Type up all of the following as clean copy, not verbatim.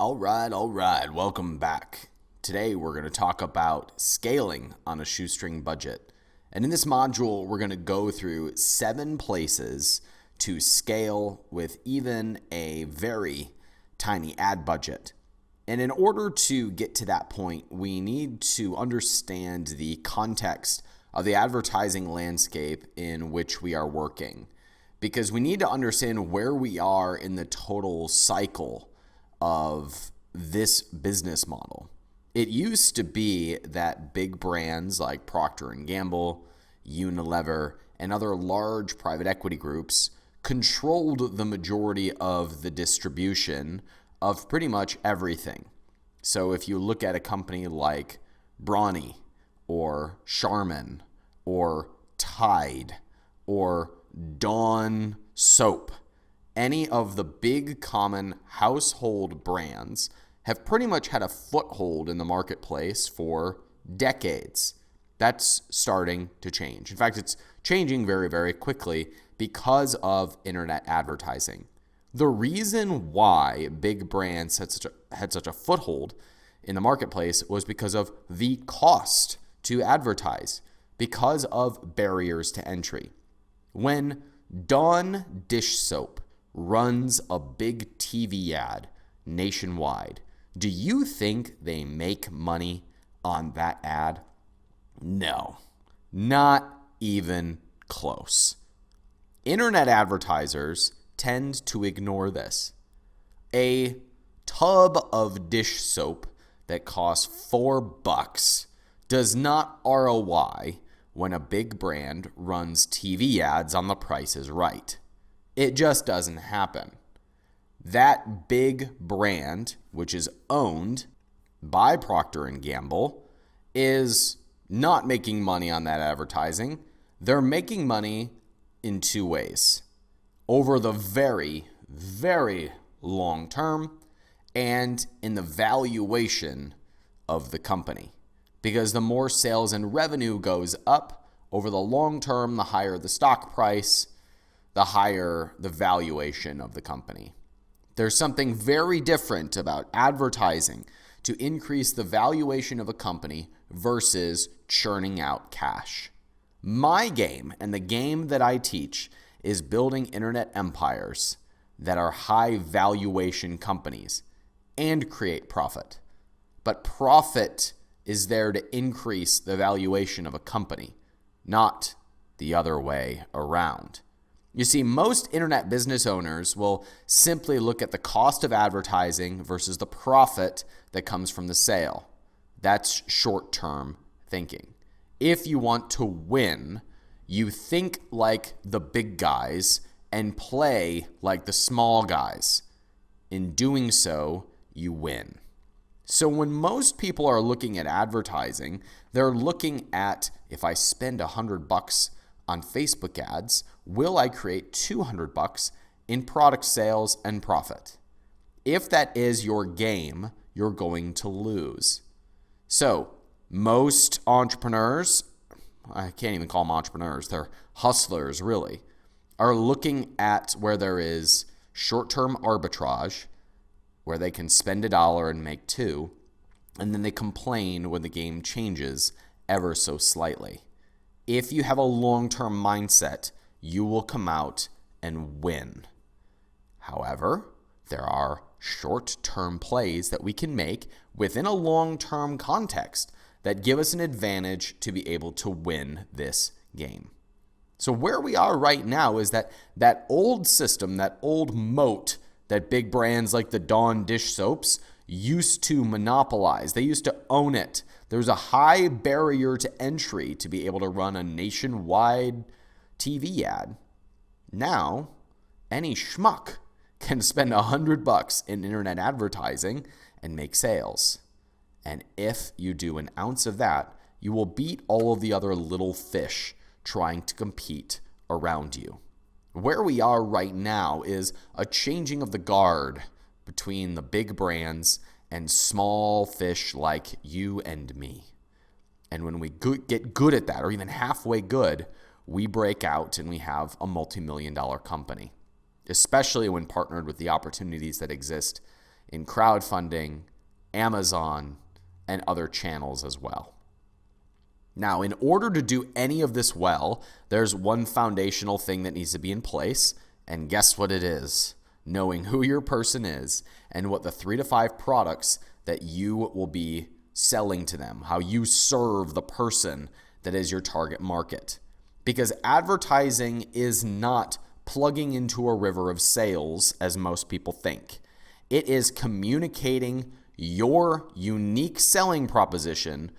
All right. Welcome back. Today we're going to talk about scaling on a shoestring budget. And in this module, we're going to go through 7 places to scale with even a very tiny ad budget. And in order to get to that point, we need to understand the context of the advertising landscape in which we are working, because we need to understand where we are in the total cycle of this business model. It used to be that big brands like Procter & Gamble, Unilever, and other large private equity groups controlled the majority of the distribution of pretty much everything. So if you look at a company like Brawny or Charmin or Tide or Dawn soap, any of the big common household brands have pretty much had a foothold in the marketplace for decades. That's starting to change. In fact, it's changing very, very quickly because of internet advertising. The reason why big brands had such a foothold in the marketplace was because of the cost to advertise, because of barriers to entry. When Dawn dish soap runs a big TV ad nationwide, do you think they make money on that ad? No, not even close. Internet advertisers tend to ignore this. A tub of dish soap that costs $4 does not ROI when a big brand runs TV ads on The Price is Right. It just doesn't happen. That big brand, which is owned by Procter & Gamble, is not making money on that advertising. They're making money in 2 ways. Over the very, very long term and in the valuation of the company. Because the more sales and revenue goes up over the long term, the higher the stock price, the higher the valuation of the company. There's something very different about advertising to increase the valuation of a company versus churning out cash. My game and the game that I teach is building internet empires that are high valuation companies and create profit. But profit is there to increase the valuation of a company, not the other way around. You see, most internet business owners will simply look at the cost of advertising versus the profit that comes from the sale. That's short-term thinking. If you want to win, you think like the big guys and play like the small guys. In doing so, you win. So when most people are looking at advertising, they're looking at, if I spend $100 on Facebook ads, will I create $200 in product sales and profit? If that is your game, you're going to lose. So most entrepreneurs, I can't even call them entrepreneurs, they're hustlers really, are looking at where there is short-term arbitrage, where they can spend $1 and make $2, and then they complain when the game changes ever so slightly. If you have a long-term mindset, you will come out and win. However, there are short-term plays that we can make within a long-term context that give us an advantage to be able to win this game. So where we are right now is that old system, that old moat that big brands like the Dawn dish soaps used to monopolize. They used to own it. There's a high barrier to entry to be able to run a nationwide TV ad. Now, any schmuck can spend $100 in internet advertising and make sales. And if you do an ounce of that, you will beat all of the other little fish trying to compete around you. Where we are right now is a changing of the guard between the big brands and small fish like you and me. And when we get good at that, or even halfway good, we break out and we have a multi-million-dollar company, especially when partnered with the opportunities that exist in crowdfunding, Amazon, and other channels as well. Now, in order to do any of this well, there's one foundational thing that needs to be in place, and guess what it is? Knowing who your person is and what the 3 to 5 products that you will be selling to them, how you serve the person that is your target market. Because advertising is not plugging into a river of sales as most people think. It is communicating your unique selling proposition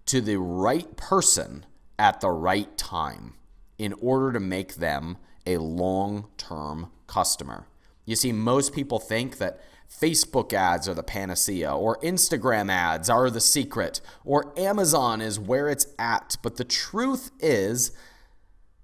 to the right person at the right time in order to make them a long-term customer. You see, most people think that Facebook ads are the panacea, or Instagram ads are the secret, or Amazon is where it's at. But the truth is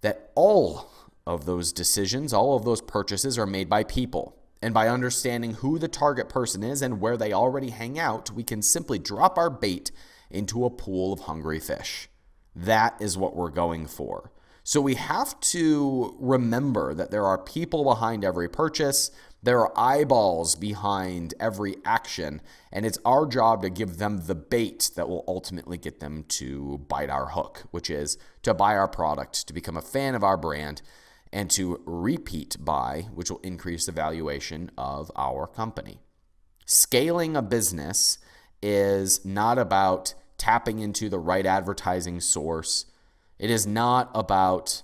that all of those decisions, all of those purchases are made by people. And by understanding who the target person is and where they already hang out, we can simply drop our bait into a pool of hungry fish. That is what we're going for. So we have to remember that there are people behind every purchase. There are eyeballs behind every action, and it's our job to give them the bait that will ultimately get them to bite our hook, which is to buy our product, to become a fan of our brand, and to repeat buy, which will increase the valuation of our company. Scaling a business is not about tapping into the right advertising source. It is not about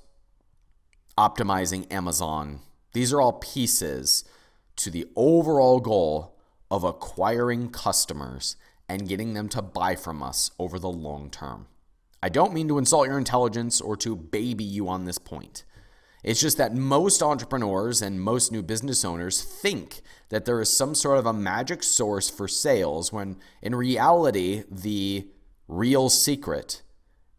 optimizing Amazon. These are all pieces to the overall goal of acquiring customers and getting them to buy from us over the long term. I don't mean to insult your intelligence or to baby you on this point. It's just that most entrepreneurs and most new business owners think that there is some sort of a magic source for sales when in reality, the real secret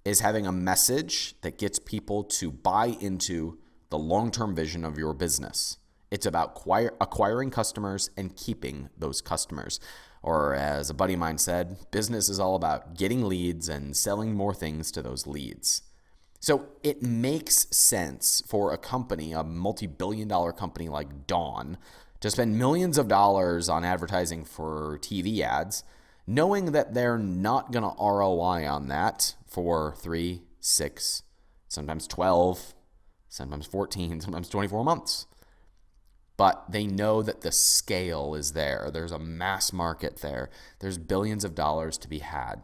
is having a message that gets people to buy into the long-term vision of your business. It's about acquiring customers and keeping those customers. Or as a buddy of mine said, business is all about getting leads and selling more things to those leads. So it makes sense for a company, a multi-billion-dollar company like Dawn, to spend millions of dollars on advertising for TV ads, knowing that they're not going to ROI on that for 3, 6, sometimes 12, sometimes 14, sometimes 24 months. But they know that the scale is there. There's a mass market there. There's billions of dollars to be had.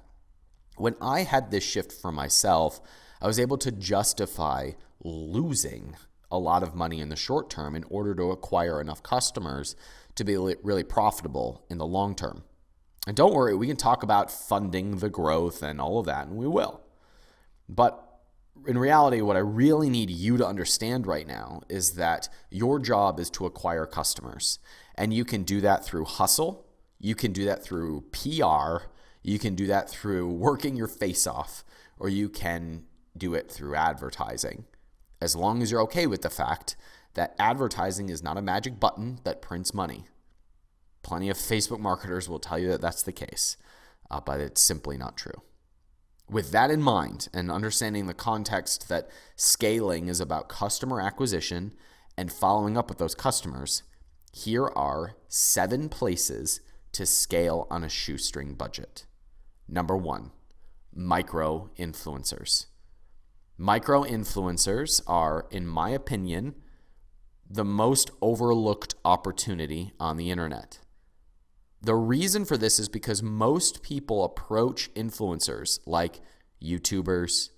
When I had this shift for myself, I was able to justify losing a lot of money in the short term in order to acquire enough customers to be really profitable in the long term. And don't worry, we can talk about funding the growth and all of that, and we will. But in reality, what I really need you to understand right now is that your job is to acquire customers. And you can do that through hustle. You can do that through PR. You can do that through working your face off, or you can do it through advertising. As long as you're okay with the fact that advertising is not a magic button that prints money. Plenty of Facebook marketers will tell you that that's the case, but it's simply not true. With that in mind and understanding the context that scaling is about customer acquisition and following up with those customers, here are 7 places to scale on a shoestring budget. Number 1, micro-influencers. Micro-influencers are, in my opinion, the most overlooked opportunity on the internet. The reason for this is because most people approach influencers like YouTubers,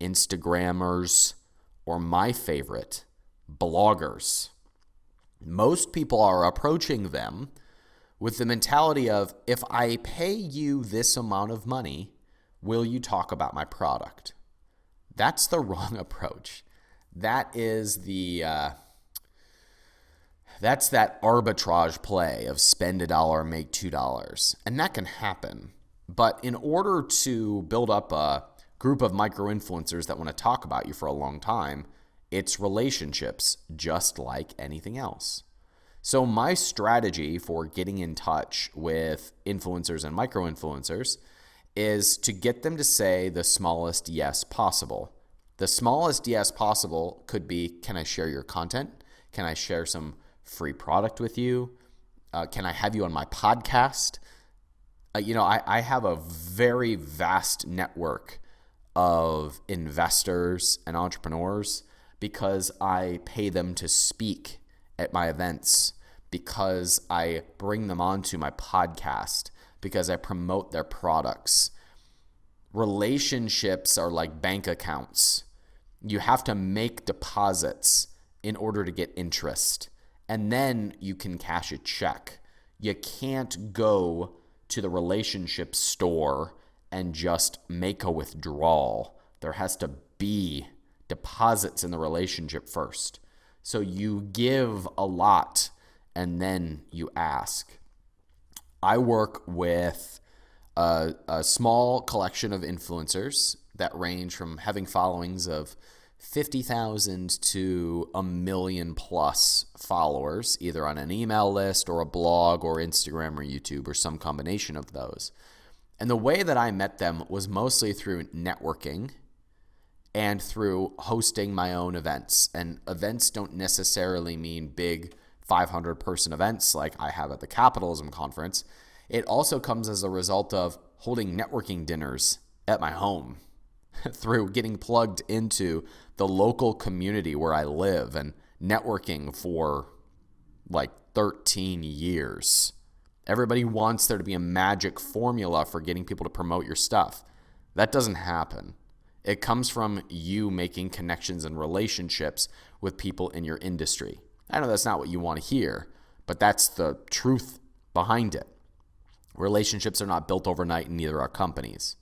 Instagrammers, or my favorite, bloggers. Most people are approaching them with the mentality of, if I pay you this amount of money, will you talk about my product? That's the wrong approach. That is that's that arbitrage play of spend $1, make $2. And that can happen. But in order to build up a group of micro-influencers that want to talk about you for a long time, it's relationships, just like anything else. So my strategy for getting in touch with influencers and micro-influencers is to get them to say the smallest yes possible. The smallest yes possible could be, can I share your content? Can I share some free product with you? Can I have you on my podcast? I have a very vast network of investors and entrepreneurs because I pay them to speak at my events, because I bring them onto my podcast, because I promote their products. Relationships are like bank accounts. You have to make deposits in order to get interest, and then you can cash a check. You can't go to the relationship store and just make a withdrawal. There has to be deposits in the relationship first. So you give a lot and then you ask. I work with a small collection of influencers that range from having followings of 50,000 to 1 million plus followers, either on an email list or a blog or Instagram or YouTube or some combination of those. And the way that I met them was mostly through networking and through hosting my own events. And events don't necessarily mean big 500-person events like I have at the Capitalism Conference. It also comes as a result of holding networking dinners at my home through getting plugged into the local community where I live and networking for like 13 years. Everybody wants there to be a magic formula for getting people to promote your stuff. That doesn't happen. It comes from you making connections and relationships with people in your industry. I know that's not what you want to hear, but that's the truth behind it. Relationships are not built overnight, and neither are companies.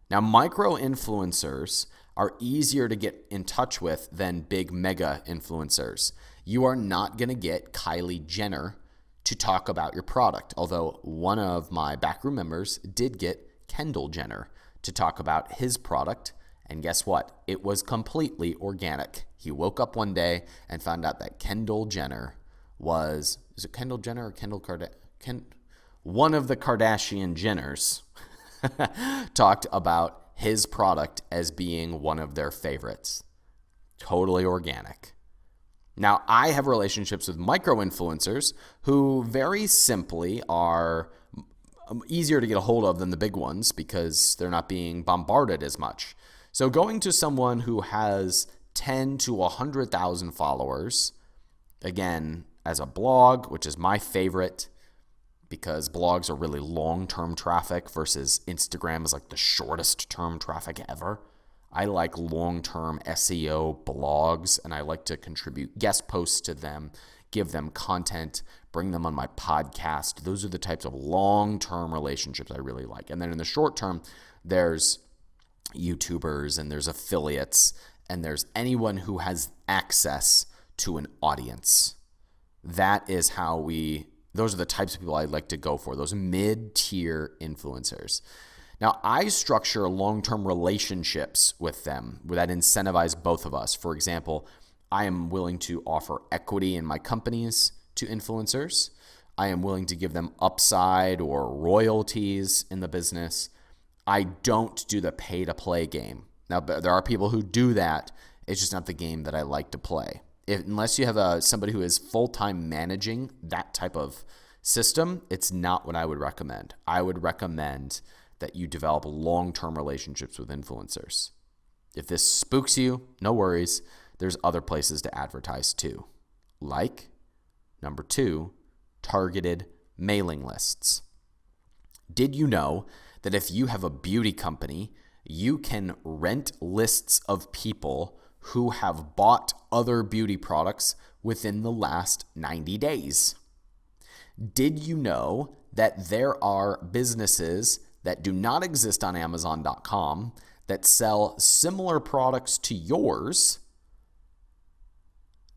Now, micro-influencers are easier to get in touch with than big mega influencers. You are not going to get Kylie Jenner to talk about your product, although one of my backroom members did get Kendall Jenner to talk about his product, and guess what? It was completely organic. He woke up one day and found out that Kendall Jenner is it Kendall Jenner or Kendall Kardashian? One of the Kardashian Jenners talked about his product as being one of their favorites. Totally organic. Now, I have relationships with micro-influencers who very simply are easier to get a hold of than the big ones because they're not being bombarded as much. So going to someone who has 10 to 100,000 followers, again, as a blog, which is my favorite because blogs are really long-term traffic versus Instagram is like the shortest term traffic ever. I like long-term SEO blogs, and I like to contribute guest posts to them, give them content, bring them on my podcast. Those are the types of long-term relationships I really like. And then in the short term, there's YouTubers and there's affiliates and there's anyone who has access to an audience. Those are the types of people I like to go for, those mid-tier influencers. Now, I structure long-term relationships with them that incentivize both of us. For example, I am willing to offer equity in my companies to influencers. I am willing to give them upside or royalties in the business. I don't do the pay-to-play game. Now, there are people who do that. It's just not the game that I like to play. Unless you have somebody who is full-time managing that type of system, it's not what I would recommend. I would recommend that you develop long-term relationships with influencers. If this spooks you, no worries. There's other places to advertise too. Like, number 2, targeted mailing lists. Did you know that if you have a beauty company, you can rent lists of people who have bought other beauty products within the last 90 days? Did you know that there are businesses that do not exist on Amazon.com that sell similar products to yours,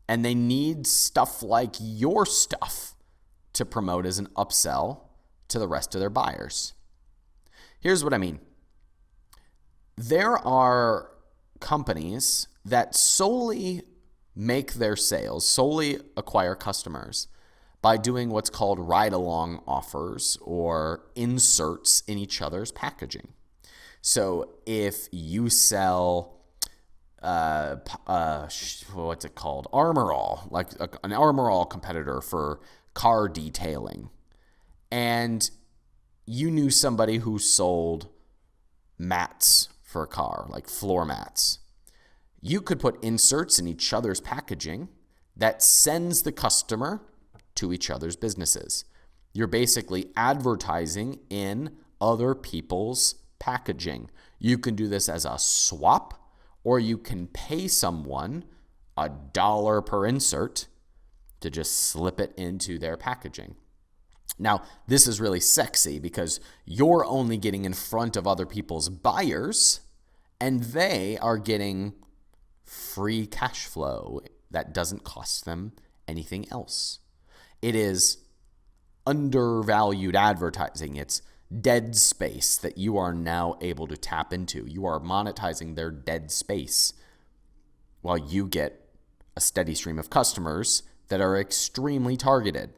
and they need stuff like your stuff to promote as an upsell to the rest of their buyers? Here's what I mean. There are companies that solely make their sales, solely acquire customers by doing what's called ride-along offers or inserts in each other's packaging. So if you sell, what's it called? Armor All, like an Armor All competitor for car detailing, and you knew somebody who sold mats for a car, like floor mats. You could put inserts in each other's packaging that sends the customer to each other's businesses. You're basically advertising in other people's packaging. You can do this as a swap, or you can pay someone $1 per insert to just slip it into their packaging. Now, this is really sexy because you're only getting in front of other people's buyers, and they are getting free cash flow that doesn't cost them anything else. It is undervalued advertising. It's dead space that you are now able to tap into. You are monetizing their dead space while you get a steady stream of customers that are extremely targeted.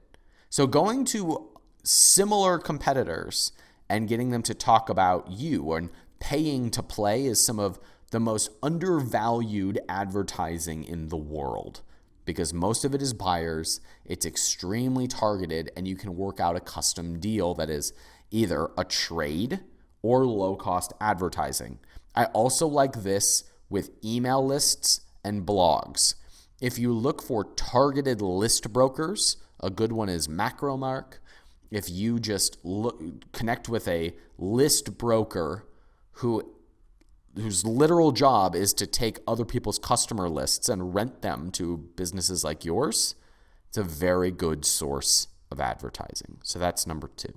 So going to similar competitors and getting them to talk about you and paying to play is some of the most undervalued advertising in the world, because most of it is buyers. It's extremely targeted, and you can work out a custom deal that is either a trade or low-cost advertising. I also like this with email lists and blogs. If you look for targeted list brokers, a good one is Macromark. If you just connect with a list broker whose literal job is to take other people's customer lists and rent them to businesses like yours, it's a very good source of advertising. So that's number 2.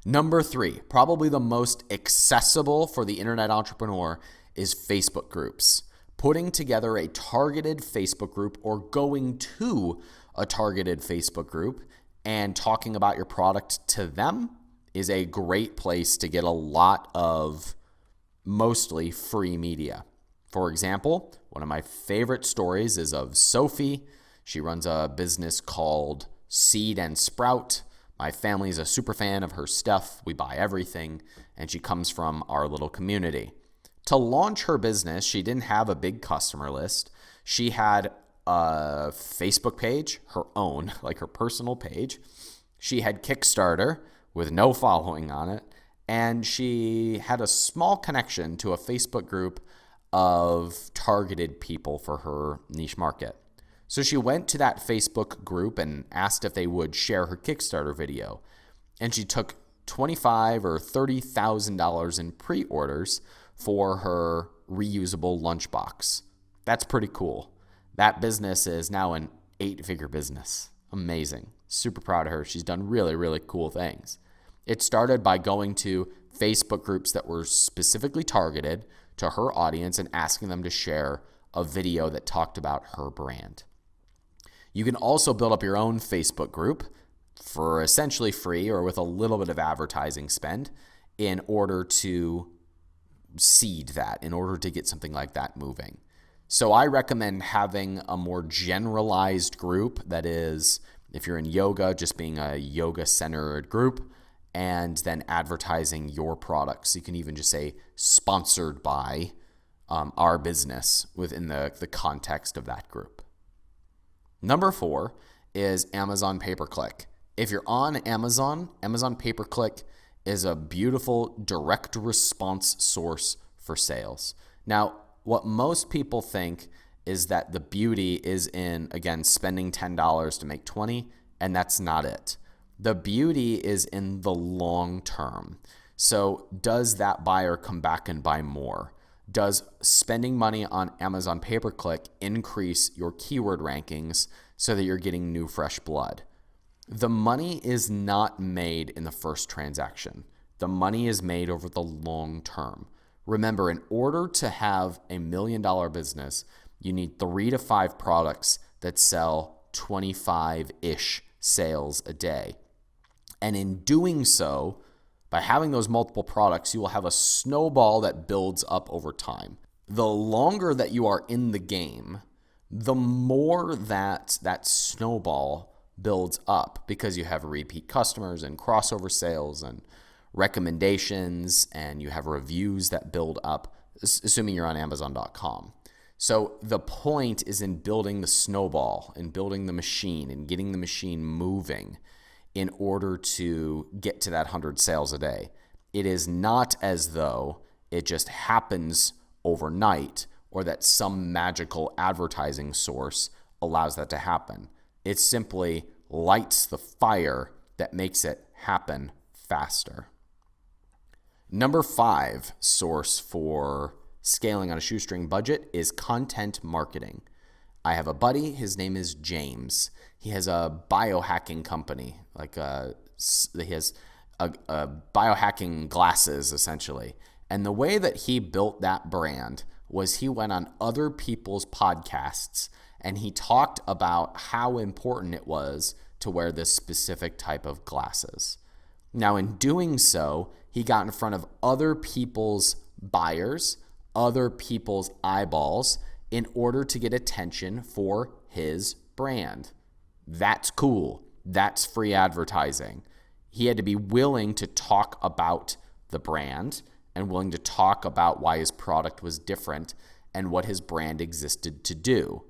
Number 3, probably the most accessible for the internet entrepreneur, is Facebook groups. Putting together a targeted Facebook group or going to a targeted Facebook group and talking about your product to them is a great place to get a lot of mostly free media. For example, one of my favorite stories is of Sophie. She runs a business called Seed and Sprout. My family is a super fan of her stuff. We buy everything, and she comes from our little community. To launch her business, she didn't have a big customer list. She had a Facebook page, her own, like her personal page. She had Kickstarter with no following on it. And she had a small connection to a Facebook group of targeted people for her niche market. So she went to that Facebook group and asked if they would share her Kickstarter video. And she took $25,000 or $30,000 in pre-orders for her reusable lunchbox. That's pretty cool. That business is now an 8-figure business. Amazing. Super proud of her. She's done really, really cool things. It started by going to Facebook groups that were specifically targeted to her audience and asking them to share a video that talked about her brand. You can also build up your own Facebook group for essentially free or with a little bit of advertising spend in order to seed that, in order to get something like that moving. So I recommend having a more generalized group that is, if you're in yoga, just being a yoga-centered group, and then advertising your products. You can even just say sponsored by our business within the context of that group. Number 4 is Amazon pay-per-click. If you're on Amazon, Amazon pay-per-click is a beautiful direct response source for sales. Now, what most people think is that the beauty is in, again, spending $10 to make $20, and that's not it. The beauty is in the long term. So does that buyer come back and buy more? Does spending money on Amazon pay-per-click increase your keyword rankings so that you're getting new, fresh blood? The money is not made in the first transaction. The money is made over the long term. Remember, in order to have a $1 million business, you need 3 to 5 products that sell 25-ish sales a day. And in doing so, by having those multiple products, you will have a snowball that builds up over time. The longer that you are in the game, the more that snowball builds up, because you have repeat customers and crossover sales and recommendations, and you have reviews that build up, assuming you're on Amazon.com. So the point is in building the snowball and building the machine and getting the machine moving in order to get to that 100 sales a day. It is not as though it just happens overnight or that some magical advertising source allows that to happen. It simply lights the fire that makes it happen faster. Number 5 source for scaling on a shoestring budget is content marketing. I have a buddy, his name is James. He has a biohacking company, he has a biohacking glasses essentially. And the way that he built that brand was he went on other people's podcasts and he talked about how important it was to wear this specific type of glasses. Now, in doing so, he got in front of other people's buyers, other people's eyeballs in order to get attention for his brand. That's cool. That's free advertising. He had to be willing to talk about the brand and willing to talk about why his product was different and what his brand existed to do.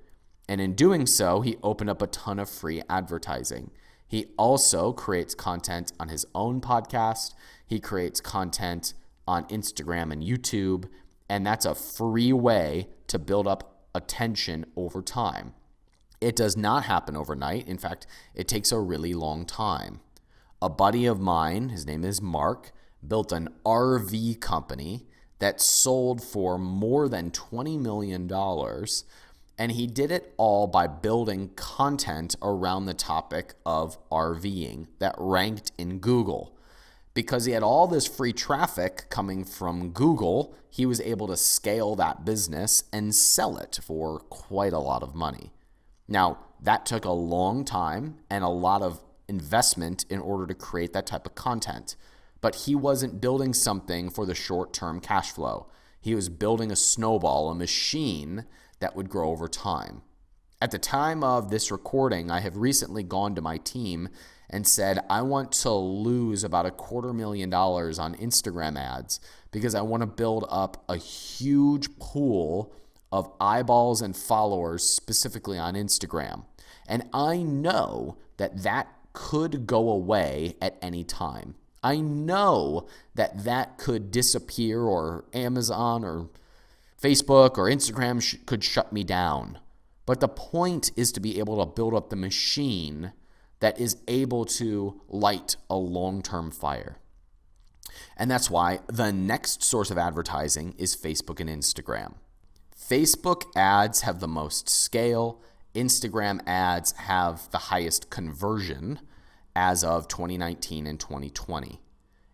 And in doing so, he opened up a ton of free advertising. He also creates content on his own podcast. He creates content on Instagram and YouTube, and that's a free way to build up attention over time. It does not happen overnight. In fact, it takes a really long time. A buddy of mine, his name is Mark, built an RV company that sold for more than $20 million. And he did it all by building content around the topic of RVing that ranked in Google. Because he had all this free traffic coming from Google, he was able to scale that business and sell it for quite a lot of money. Now, that took a long time and a lot of investment in order to create that type of content. But he wasn't building something for the short-term cash flow. He was building a snowball, a machine that would grow over time. At the time of this recording, I have recently gone to my team and said, I want to lose about $250,000 on Instagram ads because I want to build up a huge pool of eyeballs and followers specifically on Instagram. And I know that that could go away at any time. I know that that could disappear, or Amazon or Facebook or Instagram could shut me down. But the point is to be able to build up the machine that is able to light a long-term fire. And that's why the next source of advertising is Facebook and Instagram. Facebook ads have the most scale. Instagram ads have the highest conversion as of 2019 and 2020.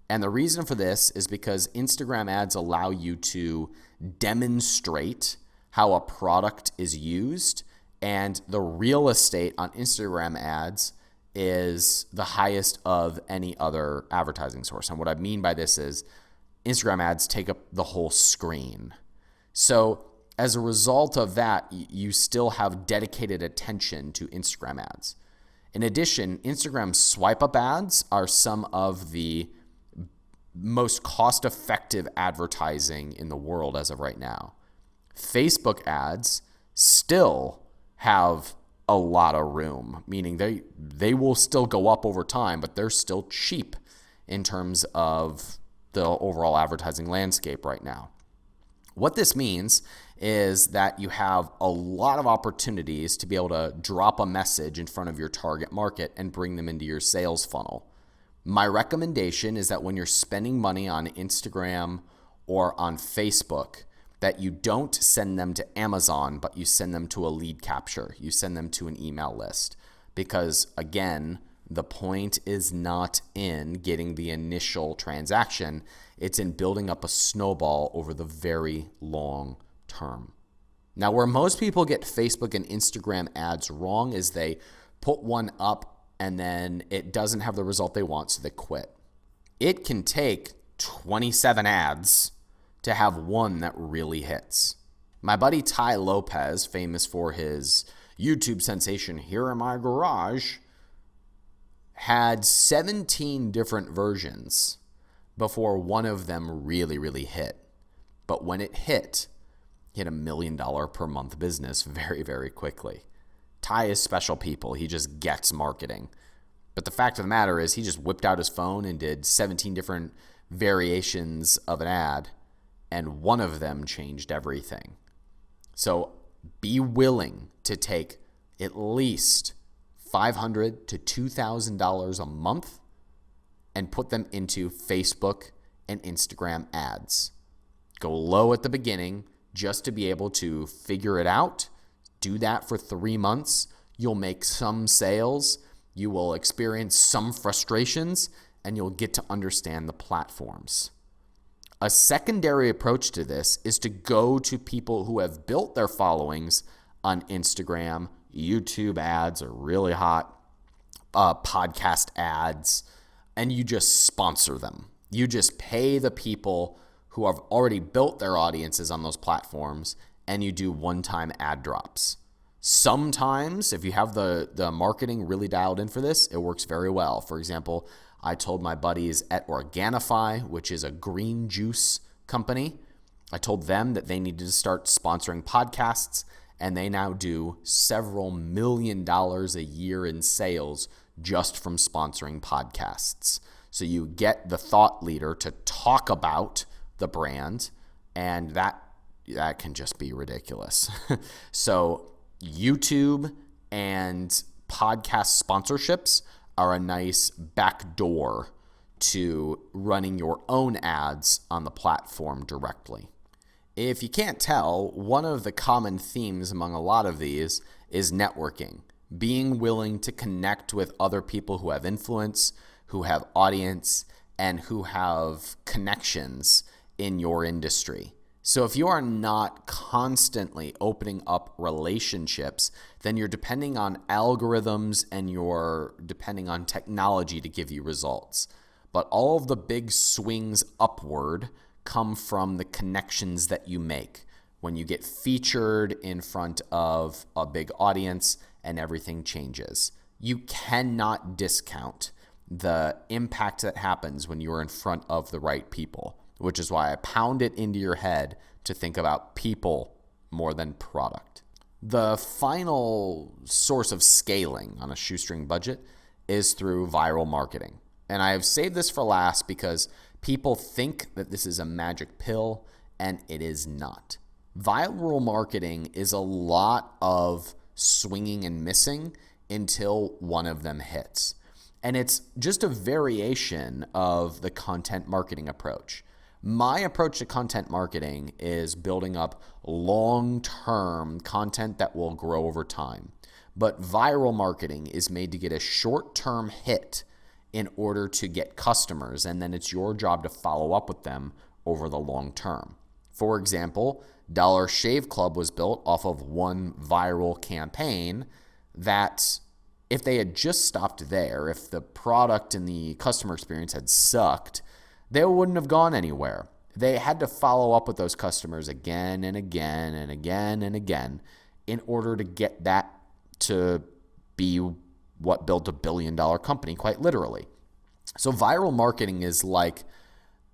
And the reason for this is because Instagram ads allow you to demonstrate how a product is used, and the real estate on Instagram ads is the highest of any other advertising source. And what I mean by this is Instagram ads take up the whole screen. So as a result of that, you still have dedicated attention to Instagram ads. In addition, Instagram swipe up ads are some of the most cost-effective advertising in the world as of right now. Facebook ads still have a lot of room, meaning they will still go up over time, but they're still cheap in terms of the overall advertising landscape right now. What this means is that you have a lot of opportunities to be able to drop a message in front of your target market and bring them into your sales funnel. My recommendation is that when you're spending money on Instagram or on Facebook, that you don't send them to Amazon, but you send them to a lead capture. You send them to an email list. Because again, the point is not in getting the initial transaction. It's in building up a snowball over the very long term. Now, where most people get Facebook and Instagram ads wrong is they put one up and then it doesn't have the result they want, so they quit. It can take 27 ads to have one that really hits. My buddy Tai Lopez, famous for his YouTube sensation Here in My Garage, had 17 different versions before one of them really hit. But when it hit, hit $1 million per month business very, very quickly. Ty is special people. He just gets marketing. But the fact of the matter is he just whipped out his phone and did 17 different variations of an ad, and one of them changed everything. So be willing to take at least $500 to $2,000 a month and put them into Facebook and Instagram ads. Go low at the beginning just to be able to figure it out. Do that for 3 months. You'll make some sales. You will experience some frustrations, and you'll get to understand the platforms. A secondary approach to this is to go to people who have built their followings on Instagram. YouTube ads are really hot, podcast ads, and you just sponsor them. You just pay the people who have already built their audiences on those platforms, and you do one-time ad drops. Sometimes, if you have the marketing really dialed in for this, it works very well. For example, I told my buddies at Organifi, which is a green juice company, I told them that they needed to start sponsoring podcasts, and they now do several $1 million a year in sales just from sponsoring podcasts. So you get the thought leader to talk about the brand, and that can just be ridiculous. So YouTube and podcast sponsorships are a nice backdoor to running your own ads on the platform directly. If you can't tell, one of the common themes among a lot of these is networking, being willing to connect with other people who have influence, who have audience, and who have connections in your industry. So if you are not constantly opening up relationships, then you're depending on algorithms and you're depending on technology to give you results. But all of the big swings upward come from the connections that you make when you get featured in front of a big audience and everything changes. You cannot discount the impact that happens when you are in front of the right people, which is why I pound it into your head to think about people more than product. The final source of scaling on a shoestring budget is through viral marketing. And I have saved this for last because people think that this is a magic pill, and it is not. Viral marketing is a lot of swinging and missing until one of them hits. And it's just a variation of the content marketing approach. My approach to content marketing is building up long-term content that will grow over time. But viral marketing is made to get a short-term hit in order to get customers, and then it's your job to follow up with them over the long term. For example, Dollar Shave Club was built off of one viral campaign that if they had just stopped there, if the product and the customer experience had sucked, they wouldn't have gone anywhere. They had to follow up with those customers again and again and again and again in order to get that to be what built a billion-dollar company, quite literally. So viral marketing is like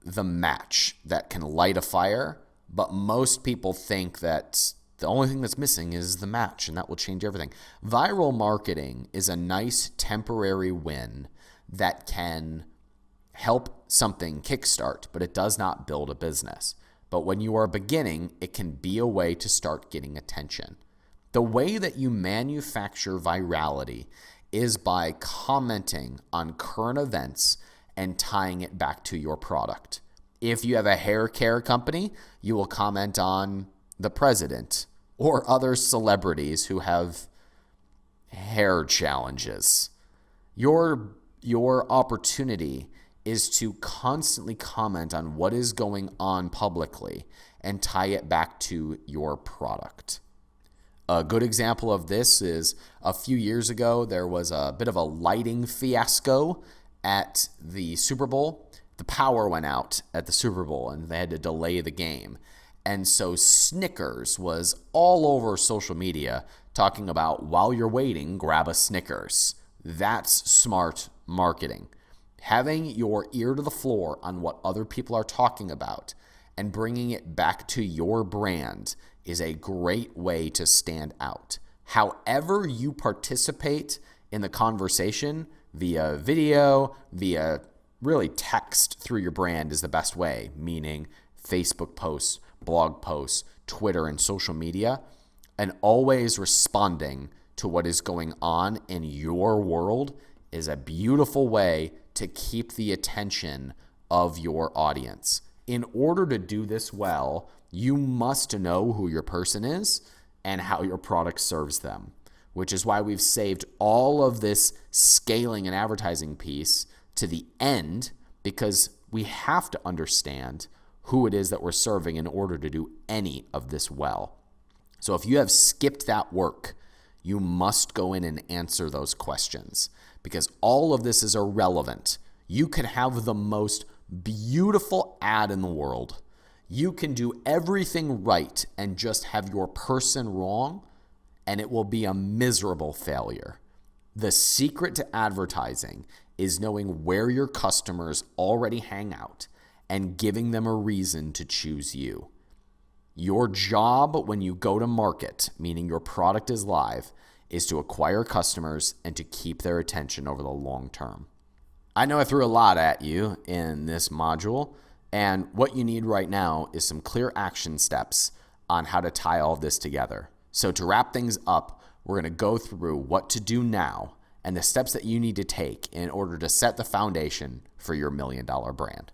the match that can light a fire, but most people think that the only thing that's missing is the match, and that will change everything. Viral marketing is a nice temporary win that can help something kickstart, but it does not build a business. But when you are beginning, it can be a way to start getting attention. The way that you manufacture virality is by commenting on current events and tying it back to your product. If you have a hair care company, you will comment on the president or other celebrities who have hair challenges. Your opportunity is to constantly comment on what is going on publicly and tie it back to your product. A good example of this is a few years ago, there was a bit of a lighting fiasco at the Super Bowl. The power went out at the Super Bowl and they had to delay the game. And so Snickers was all over social media talking about, while you're waiting, grab a Snickers. That's smart marketing. Having your ear to the floor on what other people are talking about and bringing it back to your brand is a great way to stand out. However you participate in the conversation, via video, via really text through your brand is the best way, meaning Facebook posts, blog posts, Twitter, and social media, and always responding to what is going on in your world is a beautiful way to keep the attention of your audience. In order to do this well, you must know who your person is and how your product serves them, which is why we've saved all of this scaling and advertising piece to the end, because we have to understand who it is that we're serving in order to do any of this well. So if you have skipped that work, you must go in and answer those questions, because all of this is irrelevant. You could have the most beautiful ad in the world. You can do everything right and just have your person wrong, and it will be a miserable failure. The secret to advertising is knowing where your customers already hang out and giving them a reason to choose you. Your job when you go to market, meaning your product is live, is to acquire customers and to keep their attention over the long term. I know I threw a lot at you in this module, and what you need right now is some clear action steps on how to tie all of this together. So to wrap things up, we're going to go through what to do now and the steps that you need to take in order to set the foundation for your $1 million brand.